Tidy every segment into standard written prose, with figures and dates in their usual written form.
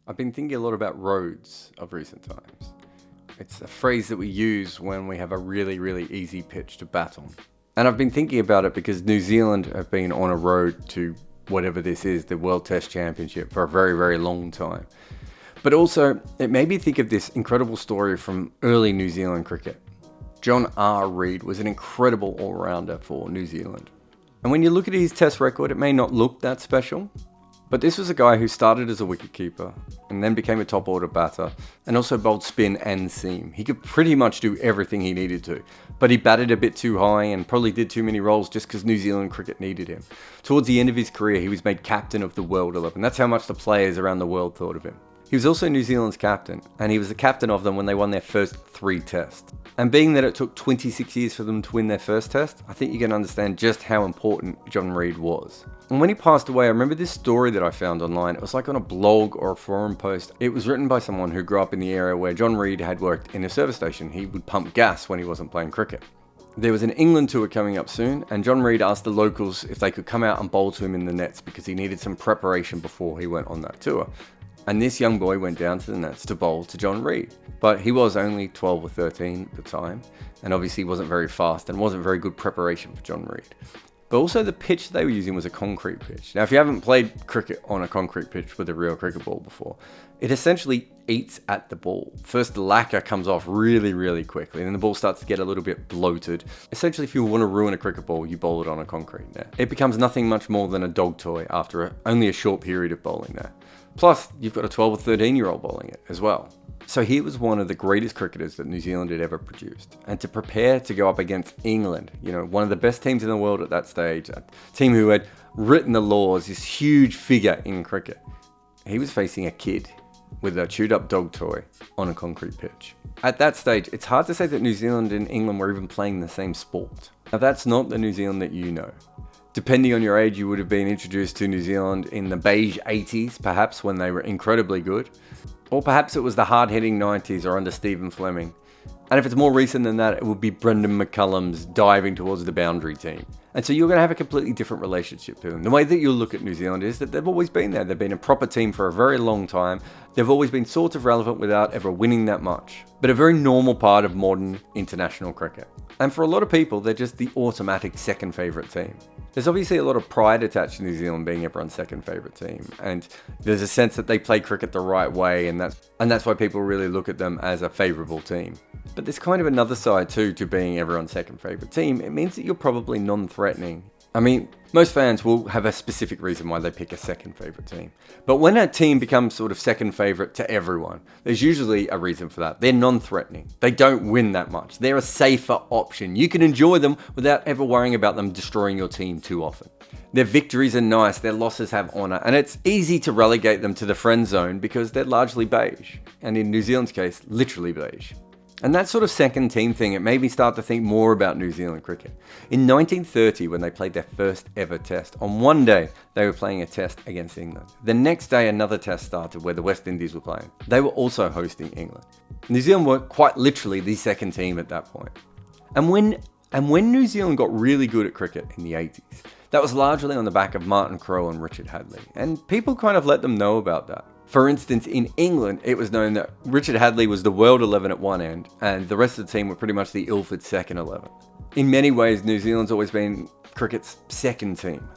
I've been thinking a lot about roads of recent times. It's a phrase that we use when we have a really easy pitch to bat on. And I've been thinking about it because New Zealand have been on a road to whatever this is, the World Test Championship, for a very long time. But also, it made me think of this incredible story from early New Zealand cricket. John R. Reid was an incredible all-rounder for New Zealand. And when you look at his test record, it may not look that special, but this was a guy who started as a wicketkeeper and then became a top order batter and also bowled spin and seam. He could pretty much do everything he needed to, but he batted a bit too high and probably did too many rolls just because New Zealand cricket needed him. Towards the end of his career, he was made captain of the World 11. That's how much the players around the world thought of him. He was also New Zealand's captain, and he was the captain of them when they won their first 3 tests. And being that it took 26 years for them to win their first test, I think you can understand just how important John Reid was. And when he passed away, I remember this story that I found online. It was like on a blog or a forum post. It was written by someone who grew up in the area where John Reid had worked in a service station. He would pump gas when he wasn't playing cricket. There was an England tour coming up soon, and John Reid asked the locals if they could come out and bowl to him in the nets because he needed some preparation before he went on that tour. And this young boy went down to the nets to bowl to John Reid. But he was only 12 or 13 at the time, and obviously wasn't very fast and wasn't very good preparation for John Reid. But also the pitch they were using was a concrete pitch. Now, if you haven't played cricket on a concrete pitch with a real cricket ball before, it essentially eats at the ball. First, the lacquer comes off really quickly, and then the ball starts to get a little bit bloated. Essentially, if you want to ruin a cricket ball, you bowl it on a concrete net. It becomes nothing much more than a dog toy after only a short period of bowling there. Plus, you've got a 12 or 13-year-old bowling it as well. So he was one of the greatest cricketers that New Zealand had ever produced. And to prepare to go up against England, one of the best teams in the world at that stage, a team who had written the laws, this huge figure in cricket, he was facing a kid with a chewed up dog toy on a concrete pitch. At that stage, it's hard to say that New Zealand and England were even playing the same sport. Now, that's not the New Zealand that you know. Depending on your age, you would have been introduced to New Zealand in the beige 80s, perhaps when they were incredibly good. Or perhaps it was the hard-hitting 90s or under Stephen Fleming. And if it's more recent than that, it would be Brendan McCullum's diving towards the boundary team. And so you're going to have a completely different relationship to them. The way that you look at New Zealand is that they've always been there. They've been a proper team for a very long time. They've always been sort of relevant without ever winning that much. But a very normal part of modern international cricket. And for a lot of people, they're just the automatic second favourite team. There's obviously a lot of pride attached to New Zealand being everyone's second favourite team. And there's a sense that they play cricket the right way, and that's why people really look at them as a favourable team. But there's kind of another side too to being everyone's second favourite team. It means that you're probably non-threatening. I mean, most fans will have a specific reason why they pick a second favourite team. But when a team becomes sort of second favourite to everyone, there's usually a reason for that. They're non-threatening. They don't win that much. They're a safer option. You can enjoy them without ever worrying about them destroying your team too often. Their victories are nice, their losses have honour, and it's easy to relegate them to the friend zone because they're largely beige. And in New Zealand's case, literally beige. And that sort of second team thing, it made me start to think more about New Zealand cricket. In 1930, when they played their first ever test, on one day, they were playing a test against England. The next day, another test started where the West Indies were playing. They were also hosting England. New Zealand were quite literally the second team at that point. And when New Zealand got really good at cricket in the 80s, that was largely on the back of Martin Crowe and Richard Hadlee. And people kind of let them know about that. For instance, in England, it was known that Richard Hadlee was the World 11 at one end, and the rest of the team were pretty much the Ilford second 11. In many ways, New Zealand's always been cricket's second team.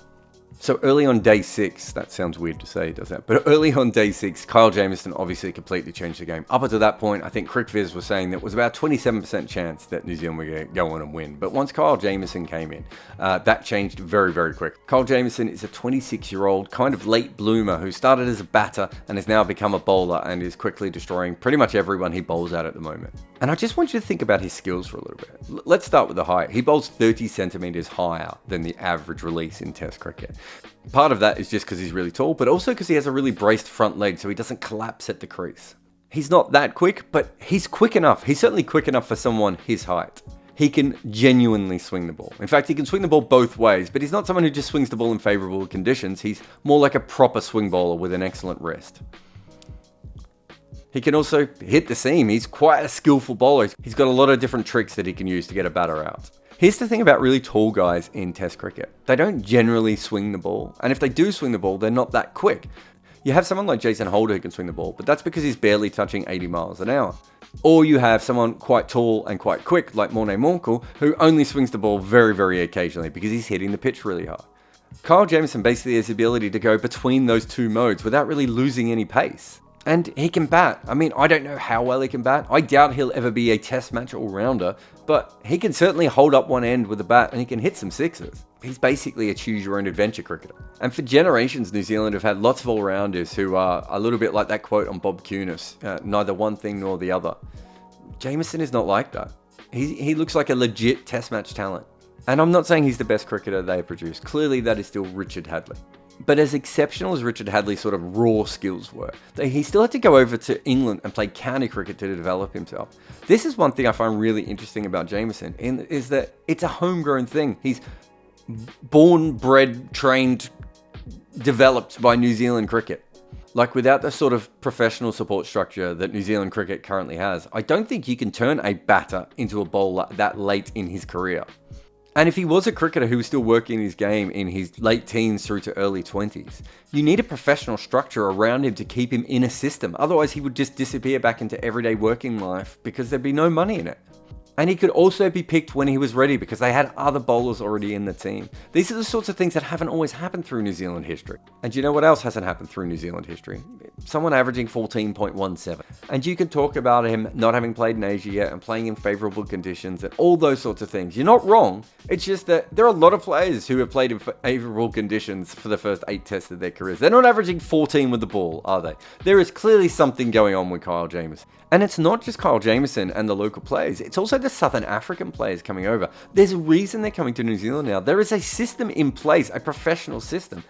So early on day 6, that sounds weird to say, does that? But early on day 6, Kyle Jamieson obviously completely changed the game. Up until that point, I think CricViz was saying that it was about 27% chance that New Zealand were going to go on and win. But once Kyle Jamieson came in, that changed very quick. Kyle Jamieson is a 26-year-old kind of late bloomer who started as a batter and has now become a bowler and is quickly destroying pretty much everyone he bowls at the moment. And I just want you to think about his skills for a little bit. Let's start with the height. He bowls 30 centimetres higher than the average release in Test cricket. Part of that is just because he's really tall, but also because he has a really braced front leg so he doesn't collapse at the crease. He's not that quick, but he's quick enough. He's certainly quick enough for someone his height. He can genuinely swing the ball. In fact, he can swing the ball both ways, but he's not someone who just swings the ball in favourable conditions. He's more like a proper swing bowler with an excellent wrist. He can also hit the seam. He's quite a skillful bowler. He's got a lot of different tricks that he can use to get a batter out. Here's the thing about really tall guys in Test cricket. They don't generally swing the ball, and if they do swing the ball, they're not that quick. You have someone like Jason Holder who can swing the ball, but that's because he's barely touching 80 miles an hour. Or you have someone quite tall and quite quick like Morné Monkel, who only swings the ball very, very occasionally because he's hitting the pitch really hard. Kyle Jamieson basically has the ability to go between those two modes without really losing any pace. And he can bat. I mean, I don't know how well he can bat. I doubt he'll ever be a test match all-rounder, but he can certainly hold up one end with a bat and he can hit some sixes. He's basically a choose-your-own-adventure cricketer. And for generations, New Zealand have had lots of all-rounders who are a little bit like that quote on Bob Cunis, neither one thing nor the other. Jamieson is not like that. He looks like a legit test match talent. And I'm not saying he's the best cricketer they have produced. Clearly, that is still Richard Hadlee. But as exceptional as Richard Hadlee's sort of raw skills were, he still had to go over to England and play county cricket to develop himself. This is one thing I find really interesting about Jamieson, is that it's a homegrown thing. He's born, bred, trained, developed by New Zealand cricket. Like, without the sort of professional support structure that New Zealand cricket currently has, I don't think you can turn a batter into a bowler that late in his career. And if he was a cricketer who was still working his game in his late teens through to early 20s, you need a professional structure around him to keep him in a system. Otherwise, he would just disappear back into everyday working life because there'd be no money in it. And he could also be picked when he was ready because they had other bowlers already in the team. These are the sorts of things that haven't always happened through New Zealand history. And you know what else hasn't happened through New Zealand history? Someone averaging 14.17. And you can talk about him not having played in Asia yet and playing in favourable conditions and all those sorts of things. You're not wrong. It's just that there are a lot of players who have played in favourable conditions for the first 8 tests of their careers. They're not averaging 14 with the ball, are they? There is clearly something going on with Kyle Jamieson. And it's not just Kyle Jamieson and the local players. It's also the Southern African players coming over. There's a reason they're coming to New Zealand now. There is a system in place, a professional system.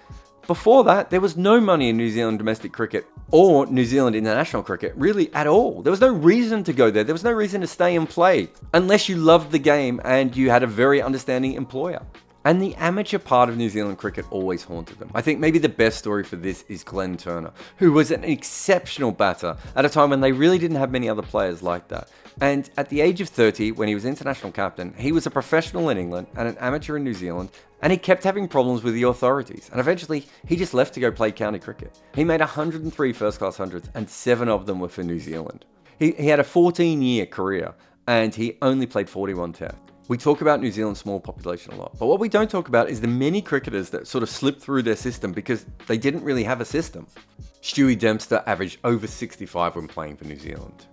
Before that, there was no money in New Zealand domestic cricket or New Zealand international cricket, really at all. There was no reason to go there. There was no reason to stay and play unless you loved the game and you had a very understanding employer. And the amateur part of New Zealand cricket always haunted them. I think maybe the best story for this is Glenn Turner, who was an exceptional batter at a time when they really didn't have many other players like that. And at the age of 30, when he was international captain, he was a professional in England and an amateur in New Zealand, and he kept having problems with the authorities. And eventually, he just left to go play county cricket. He made 103 first-class hundreds, and 7 of them were for New Zealand. He had a 14-year career, and he only played 41 tests. We talk about New Zealand's small population a lot, but what we don't talk about is the many cricketers that sort of slipped through their system because they didn't really have a system. Stewie Dempster averaged over 65 when playing for New Zealand.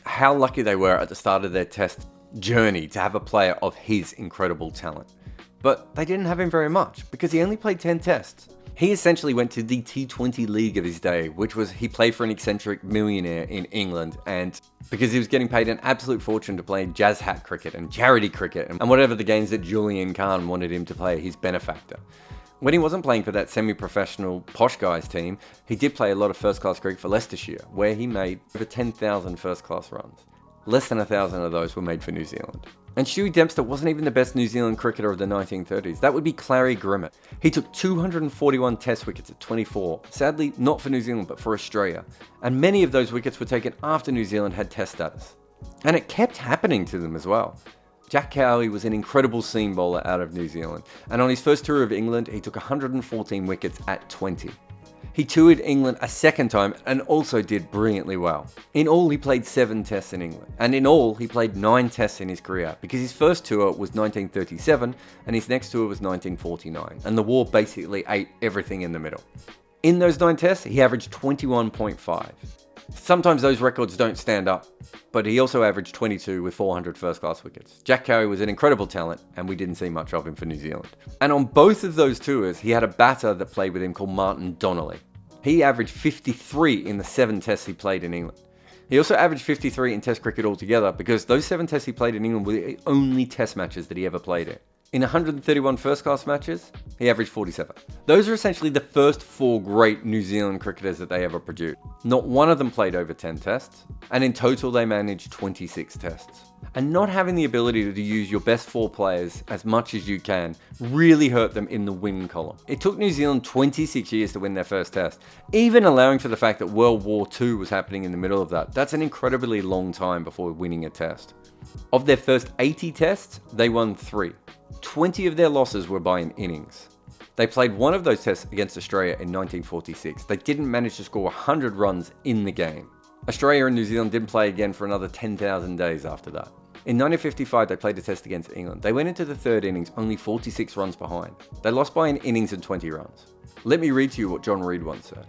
How lucky they were at the start of their test journey to have a player of his incredible talent. But they didn't have him very much because he only played 10 tests. He essentially went to the T20 league of his day, which was he played for an eccentric millionaire in England, and because he was getting paid an absolute fortune to play jazz hat cricket and charity cricket and whatever the games that Julian Khan wanted him to play, his benefactor. When he wasn't playing for that semi-professional posh guys team, he did play a lot of first-class cricket for Leicestershire, where he made over 10,000 first-class runs. Less than 1,000 of those were made for New Zealand. And Stewie Dempster wasn't even the best New Zealand cricketer of the 1930s. That would be Clary Grimmett. He took 241 test wickets at 24. Sadly, not for New Zealand, but for Australia. And many of those wickets were taken after New Zealand had test status. And it kept happening to them as well. Jack Cowley was an incredible seam bowler out of New Zealand. And on his first tour of England, he took 114 wickets at 20. He toured England a second time and also did brilliantly well. In all, he played 7 tests in England. And in all, he played 9 tests in his career because his first tour was 1937 and his next tour was 1949. And the war basically ate everything in the middle. In those 9 tests, he averaged 21.5. Sometimes those records don't stand up, but he also averaged 22 with 400 first-class wickets. Jack Cowley was an incredible talent, and we didn't see much of him for New Zealand. And on both of those tours, he had a batter that played with him called Martin Donnelly. He averaged 53 in the 7 tests he played in England. He also averaged 53 in Test cricket altogether because those 7 tests he played in England were the only Test matches that he ever played in. In 131 first-class matches, he averaged 47. Those are essentially the first 4 great New Zealand cricketers that they ever produced. Not one of them played over 10 tests, and in total they managed 26 tests. And not having the ability to use your best 4 players as much as you can really hurt them in the win column. It took New Zealand 26 years to win their first test, even allowing for the fact that World War II was happening in the middle of that. That's an incredibly long time before winning a test. Of their first 80 tests, they won 3. 20 of their losses were by an innings. They played one of those tests against Australia in 1946. They didn't manage to score 100 runs in the game. Australia and New Zealand didn't play again for another 10,000 days after that. In 1955, they played a test against England. They went into the third innings only 46 runs behind. They lost by an innings and 20 runs. Let me read to you what John Reid once said.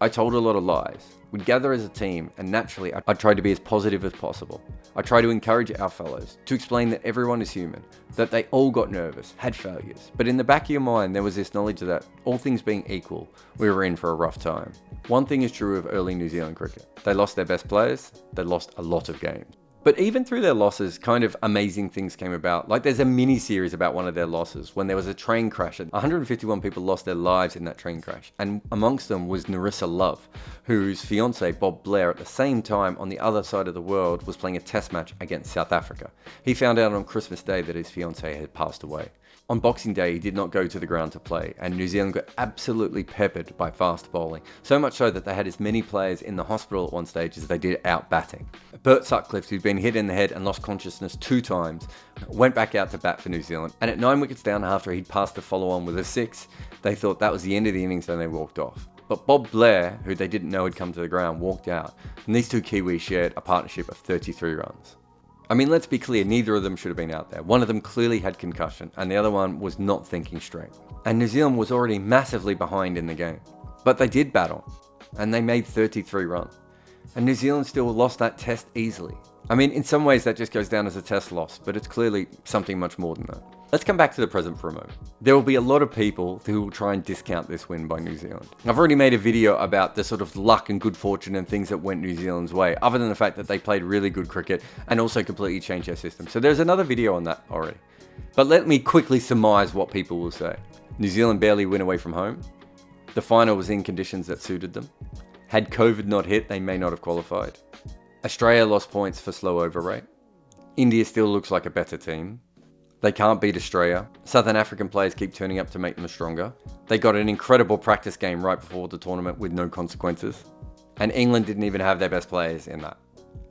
I told a lot of lies. We'd gather as a team, and naturally, I tried to be as positive as possible. I tried to encourage our fellows, to explain that everyone is human, that they all got nervous, had failures. But in the back of your mind, there was this knowledge that, all things being equal, we were in for a rough time. One thing is true of early New Zealand cricket. They lost their best players, they lost a lot of games. But even through their losses, kind of amazing things came about. Like there's a mini-series about one of their losses when there was a train crash. 151 people lost their lives in that train crash. And amongst them was Narissa Love, whose fiance, Bob Blair, at the same time on the other side of the world was playing a test match against South Africa. He found out on Christmas Day that his fiance had passed away. On Boxing Day, he did not go to the ground to play, and New Zealand got absolutely peppered by fast bowling, so much so that they had as many players in the hospital at one stage as they did out batting. Bert Sutcliffe, who'd been hit in the head and lost consciousness 2 times, went back out to bat for New Zealand, and at 9 wickets down after he'd passed the follow-on with a 6, they thought that was the end of the innings and they walked off. But Bob Blair, who they didn't know had come to the ground, walked out, and these two Kiwis shared a partnership of 33 runs. I mean, let's be clear, neither of them should have been out there. One of them clearly had concussion, and the other one was not thinking straight. And New Zealand was already massively behind in the game. But they did battle, and they made 33 runs. And New Zealand still lost that test easily. I mean, in some ways that just goes down as a test loss, but it's clearly something much more than that. Let's come back to the present for a moment. There will be a lot of people who will try and discount this win by New Zealand. I've already made a video about the sort of luck and good fortune and things that went New Zealand's way, other than the fact that they played really good cricket and also completely changed their system. So there's another video on that already. But let me quickly surmise what people will say. New Zealand barely win away from home. The final was in conditions that suited them. Had COVID not hit, they may not have qualified. Australia lost points for slow over rate. India still looks like a better team. They can't beat Australia. Southern African players keep turning up to make them stronger. They got an incredible practice game right before the tournament with no consequences. And England didn't even have their best players in that.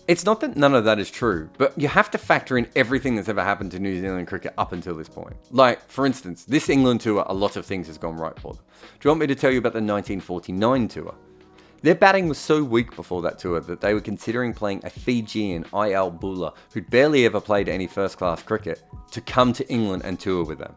It's not that none of that is true, but you have to factor in everything that's ever happened to New Zealand cricket up until this point. Like, for instance, this England tour, a lot of things has gone right for them. Do you want me to tell you about the 1949 tour? Their batting was so weak before that tour that they were considering playing a Fijian, I.L. Bula, who'd barely ever played any first-class cricket, to come to England and tour with them.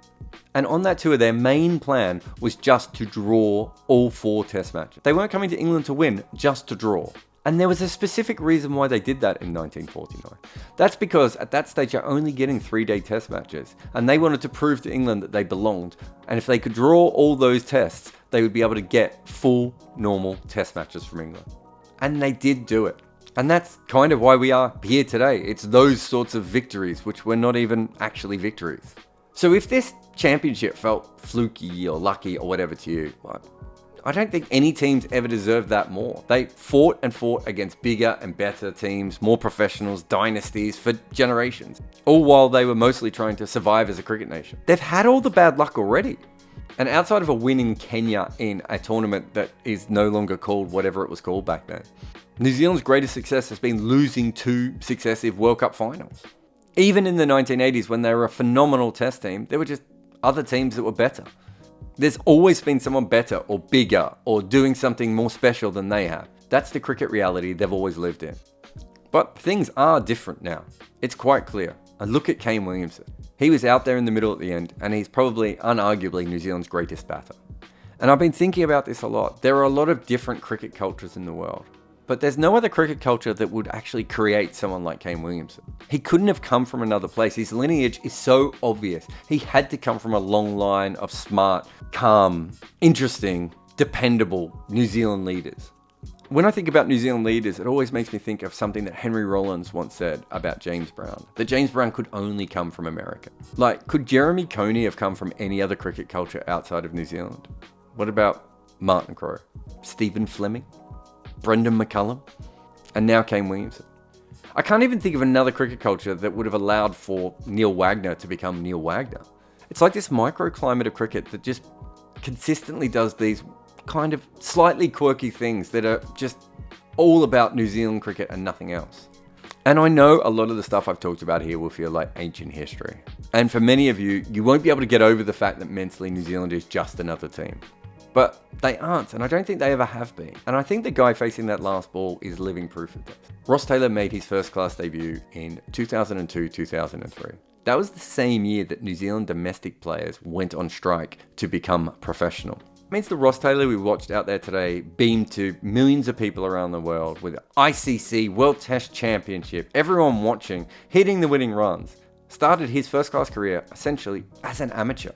And on that tour, their main plan was just to draw all 4 test matches. They weren't coming to England to win, just to draw. And there was a specific reason why they did that in 1949. That's because at that stage you're only getting 3-day test matches, and they wanted to prove to England that they belonged, and if they could draw all those tests, they would be able to get full, normal test matches from England. And they did do it. And that's kind of why we are here today. It's those sorts of victories, which were not even actually victories. So if this championship felt fluky or lucky or whatever to you, I don't think any teams ever deserved that more. They fought and fought against bigger and better teams, more professionals, dynasties for generations, all while they were mostly trying to survive as a cricket nation. They've had all the bad luck already. And outside of a win in Kenya in a tournament that is no longer called whatever it was called back then, New Zealand's greatest success has been losing 2 successive World Cup finals. Even in the 1980s, when they were a phenomenal test team, there were just other teams that were better. There's always been someone better or bigger or doing something more special than they have. That's the cricket reality they've always lived in. But things are different now. It's quite clear. And look at Kane Williamson. He was out there in the middle at the end, and he's probably, unarguably, New Zealand's greatest batter. And I've been thinking about this a lot. There are a lot of different cricket cultures in the world. But there's no other cricket culture that would actually create someone like Kane Williamson. He couldn't have come from another place. His lineage is so obvious. He had to come from a long line of smart, calm, interesting, dependable New Zealand leaders. When I think about New Zealand leaders, it always makes me think of something that Henry Rollins once said about James Brown. That James Brown could only come from America. Like, could Jeremy Coney have come from any other cricket culture outside of New Zealand? What about Martin Crowe, Stephen Fleming, Brendan McCullum, and now Kane Williamson? I can't even think of another cricket culture that would have allowed for Neil Wagner to become Neil Wagner. It's like this microclimate of cricket that just consistently does these kind of slightly quirky things that are just all about New Zealand cricket and nothing else. And I know a lot of the stuff I've talked about here will feel like ancient history. And for many of you, you won't be able to get over the fact that mentally New Zealand is just another team. But they aren't, and I don't think they ever have been. And I think the guy facing that last ball is living proof of this. Ross Taylor made his first class debut in 2002-2003. That was the same year that New Zealand domestic players went on strike to become professional. It means the Ross Taylor we watched out there today beamed to millions of people around the world with ICC World Test Championship, everyone watching, hitting the winning runs. Started his first class career essentially as an amateur.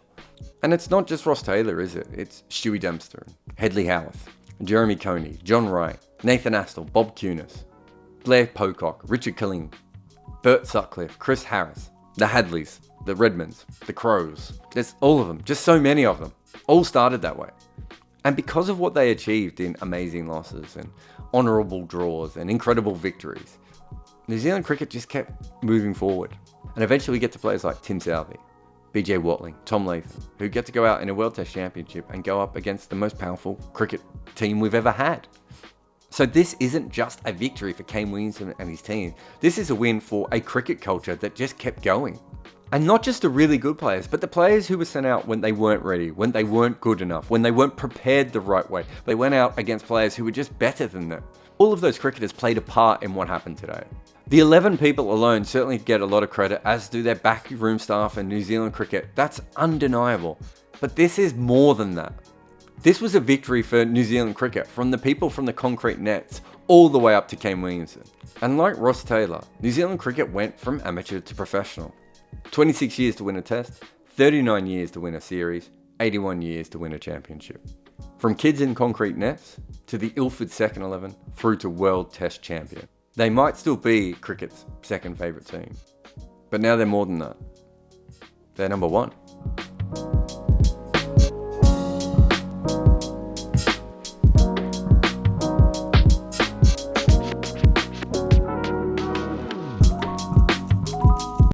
And it's not just Ross Taylor, is it? It's Stewie Dempster, Hedley Howarth, Jeremy Coney, John Wright, Nathan Astle, Bob Cunis, Blair Pocock, Richard Killing, Bert Sutcliffe, Chris Harris, the Hadleys, the Redmonds, the Crows. There's all of them, just so many of them. All started that way. And because of what they achieved in amazing losses and honourable draws and incredible victories, New Zealand cricket just kept moving forward. And eventually we get to players like Tim Southey, BJ Watling, Tom Latham, who get to go out in a World Test Championship and go up against the most powerful cricket team we've ever had. So this isn't just a victory for Kane Williamson and his team. This is a win for a cricket culture that just kept going. And not just the really good players, but the players who were sent out when they weren't ready, when they weren't good enough, when they weren't prepared the right way. They went out against players who were just better than them. All of those cricketers played a part in what happened today. The 11 people alone certainly get a lot of credit, as do their backroom staff and New Zealand cricket. That's undeniable. But this is more than that. This was a victory for New Zealand cricket, from the people from the concrete nets all the way up to Kane Williamson. And like Ross Taylor, New Zealand cricket went from amateur to professional. 26 years to win a test, 39 years to win a series, 81 years to win a championship. From kids in concrete nets to the Ilford second 11 through to World Test champion. They might still be cricket's second favourite team, but now they're more than that. They're number one.